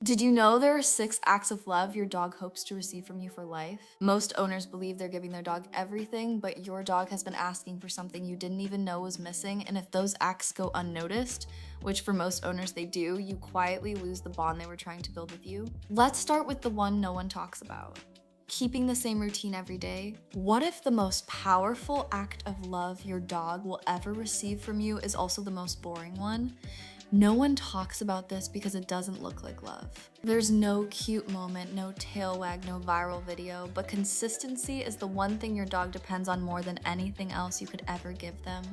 Did you know there are 6 acts of love your dog hopes to receive from you for life? Most owners believe they're giving their dog everything, but your dog has been asking for something you didn't even know was missing, and if those acts go unnoticed, which for most owners they do, you quietly lose the bond they were trying to build with you. Let's start with the one no one talks about. Keeping the same routine every day. What if the most powerful act of love your dog will ever receive from you is also the most boring one? No one talks about this because it doesn't look like love. There's no cute moment, no tail wag, no viral video, but consistency is the one thing your dog depends on more than anything else you could ever give them.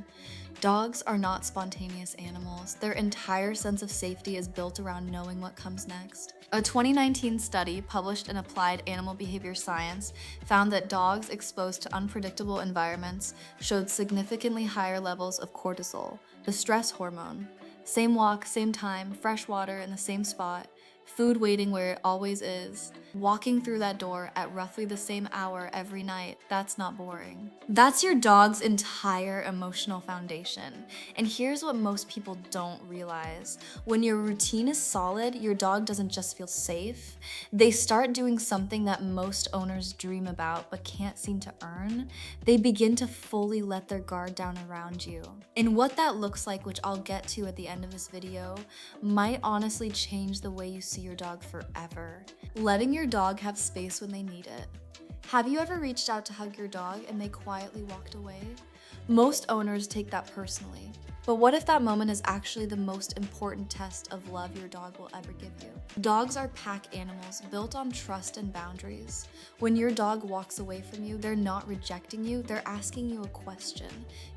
Dogs are not spontaneous animals. Their entire sense of safety is built around knowing what comes next. A 2019 study published in Applied Animal Behavior Science found that dogs exposed to unpredictable environments showed significantly higher levels of cortisol, the stress hormone. Same walk, same time, fresh water in the same spot, food waiting where it always is, walking through that door at roughly the same hour every night, that's not boring. That's your dog's entire emotional foundation. And here's what most people don't realize. When your routine is solid, your dog doesn't just feel safe, they start doing something that most owners dream about but can't seem to earn. They begin to fully let their guard down around you. And what that looks like, which I'll get to at the end of this video, might honestly change the way you see your dog forever. Letting your dog have space when they need it. Have you ever reached out to hug your dog and they quietly walked away? Most owners take that personally. But what if that moment is actually the most important test of love your dog will ever give you? Dogs are pack animals built on trust and boundaries. When your dog walks away from you, they're not rejecting you, they're asking you a question.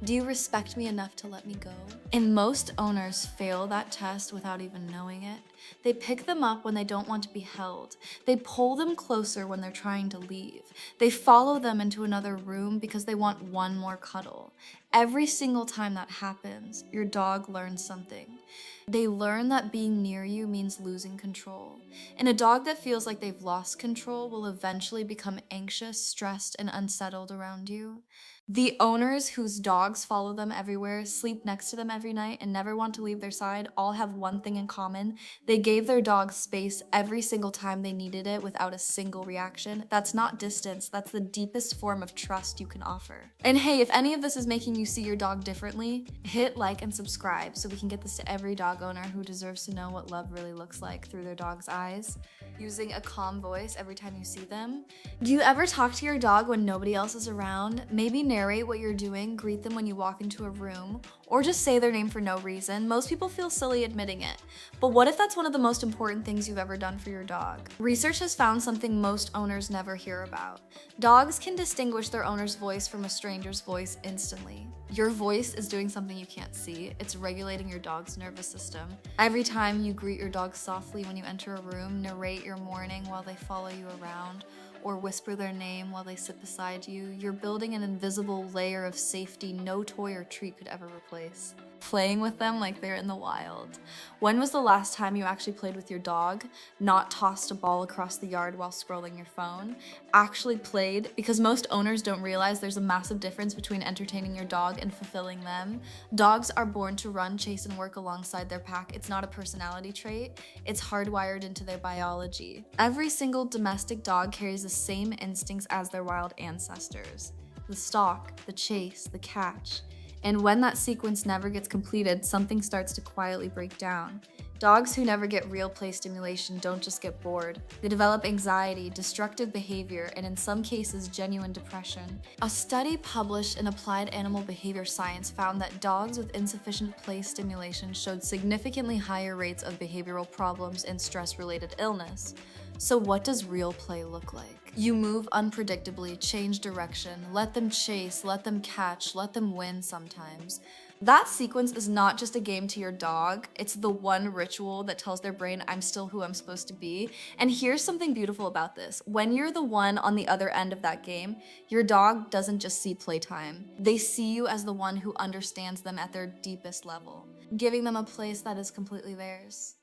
Do you respect me enough to let me go? And most owners fail that test without even knowing it. They pick them up when they don't want to be held. They pull them closer when they're trying to leave. They follow them into another room because they want one more cuddle. Every single time that happens, your dog learns something. They learn that being near you means losing control. And a dog that feels like they've lost control will eventually become anxious, stressed, and unsettled around you. The owners whose dogs follow them everywhere, sleep next to them every night, and never want to leave their side all have one thing in common. They gave their dogs space every single time they needed it without a single reaction. That's not distance, that's the deepest form of trust you can offer. And hey, if any of this is making you see your dog differently, hit like and subscribe so we can get this to every dog owner who deserves to know what love really looks like through their dog's eyes, using a calm voice every time you see them. Do you ever talk to your dog when nobody else is around? Maybe narrate what you're doing, greet them when you walk into a room, or just say their name for no reason. Most people feel silly admitting it. But what if that's one of the most important things you've ever done for your dog? Research has found something most owners never hear about. Dogs can distinguish their owner's voice from a stranger's voice instantly. Your voice is doing something you can't see. It's regulating your dog's nervous system. Every time you greet your dog softly when you enter a room, narrate your morning while they follow you around, or whisper their name while they sit beside you, you're building an invisible layer of safety no toy or treat could ever replace. Playing with them like they're in the wild. When was the last time you actually played with your dog? Not tossed a ball across the yard while scrolling your phone? Actually played? Because most owners don't realize there's a massive difference between entertaining your dog and fulfilling them. Dogs are born to run, chase, and work alongside their pack. It's not a personality trait. It's hardwired into their biology. Every single domestic dog carries the same instincts as their wild ancestors. The stalk, the chase, the catch. And when that sequence never gets completed, something starts to quietly break down. Dogs who never get real play stimulation don't just get bored. They develop anxiety, destructive behavior, and in some cases, genuine depression. A study published in Applied Animal Behavior Science found that dogs with insufficient play stimulation showed significantly higher rates of behavioral problems and stress-related illness. So what does real play look like? You move unpredictably, change direction, let them chase, let them catch, let them win sometimes. That sequence is not just a game to your dog, it's the one ritual that tells their brain, I'm still who I'm supposed to be. And here's something beautiful about this. When you're the one on the other end of that game, your dog doesn't just see playtime. They see you as the one who understands them at their deepest level, giving them a place that is completely theirs.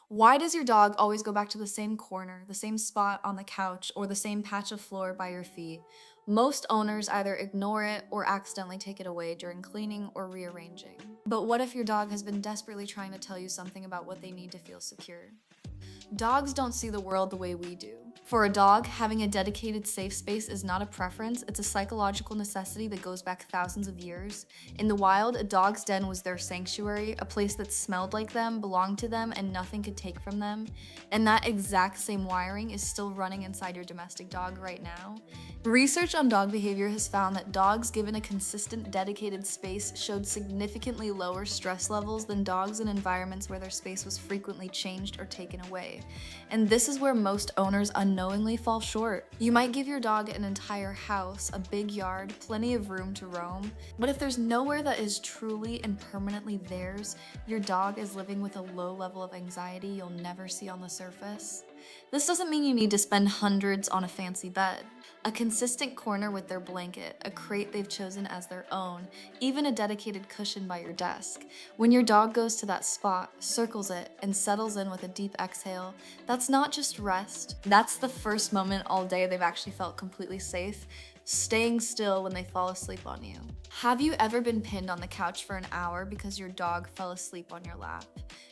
Why does your dog always go back to the same corner, the same spot on the couch, or the same patch of floor by your feet? Most owners either ignore it or accidentally take it away during cleaning or rearranging. But what if your dog has been desperately trying to tell you something about what they need to feel secure? Dogs don't see the world the way we do. For a dog, having a dedicated safe space is not a preference, it's a psychological necessity that goes back thousands of years. In the wild, a dog's den was their sanctuary, a place that smelled like them, belonged to them, and nothing could take from them. And that exact same wiring is still running inside your domestic dog right now. Research on dog behavior has found that dogs given a consistent, dedicated space showed significantly lower stress levels than dogs in environments where their space was frequently changed or taken away. And this is where most owners unknowingly fall short. You might give your dog an entire house, a big yard, plenty of room to roam, but if there's nowhere that is truly and permanently theirs, your dog is living with a low level of anxiety you'll never see on the surface. This doesn't mean you need to spend hundreds on a fancy bed. A consistent corner with their blanket, a crate they've chosen as their own, even a dedicated cushion by your desk. When your dog goes to that spot, circles it, and settles in with a deep exhale, that's not just rest. That's the first moment all day they've actually felt completely safe, staying still when they fall asleep on you. Have you ever been pinned on the couch for an hour because your dog fell asleep on your lap?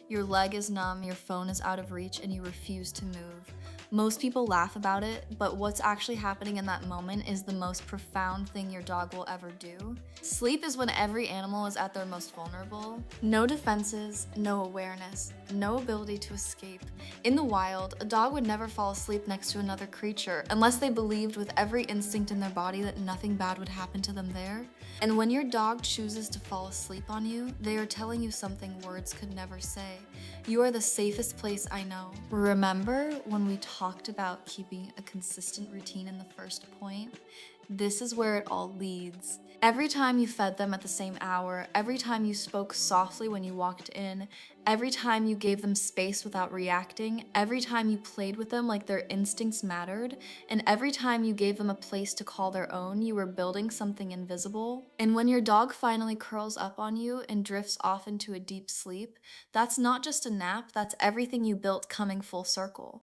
Your leg is numb, your phone is out of reach, and you refuse to move. Most people laugh about it, but what's actually happening in that moment is the most profound thing your dog will ever do. Sleep is when every animal is at their most vulnerable. No defenses, no awareness, no ability to escape. In the wild, a dog would never fall asleep next to another creature unless they believed with every instinct in their body that nothing bad would happen to them there. And when your dog chooses to fall asleep on you, they are telling you something words could never say. You are the safest place I know. Remember when we talked about keeping a consistent routine in the first point? This is where it all leads. Every time you fed them at the same hour, every time you spoke softly when you walked in, every time you gave them space without reacting, every time you played with them like their instincts mattered, and every time you gave them a place to call their own, you were building something invisible. And when your dog finally curls up on you and drifts off into a deep sleep, that's not just a nap, that's everything you built coming full circle.